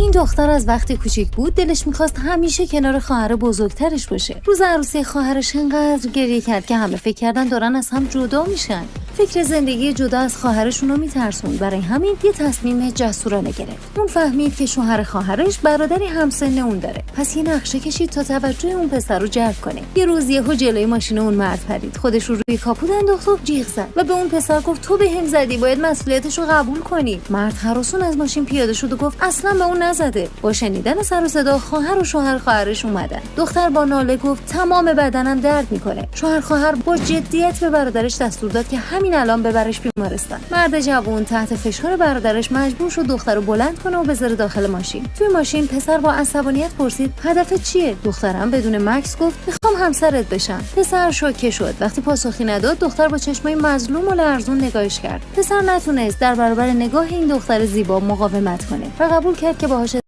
این دختر از وقتی کوچیک بود دلش میخواست همیشه کنار خواهر بزرگترش باشه. روز عروسی خواهرش انقدر گریه کرد که همه فکر کردن دارن از هم جدا میشن. فکر زندگی جدا از خواهرشون رو میترسوند. برای همین یه تصمیم جسورانه گرفت. اون فهمید که شوهر خواهرش برادری همسن اون داره. پس یه نقشه کشید تا توجه اون پسر رو جلب کنه. یه روز یهو جلوی ماشین اون مرد پرید. خودش رو روی کاپوت انداخت و جیغ زد و به اون پسر گفت تو بهم زدی، باید مسئولیتش رو قبول کنی. مرد هراسون از ماشین پیاده شد و گفت اصلا به اون نزده. با شنیدن سر و صدا خواهر و شوهر خواهرش اومدن. دختر با ناله گفت تمام بدنم درد میکنه. شوهر خواهر با جدیت به برادرش دستور داد که همین الان ببرش بیمارستان. مرد جوان تحت فشار برادرش مجبور شد دختر رو بلند کنه و بذاره داخل ماشین. توی ماشین پسر با عصبانیت پرسید هدفت چیه؟ دخترم بدون مکث گفت میخوام همسرت بشم. پسر شوکه شد. وقتی پاسخی نداد دختر با چشمای مظلوم و لرزون نگاهش کرد. پسر نتونست در برابر نگاه این دختر زیبا مقاومت کنه و قبول کرد که باهاش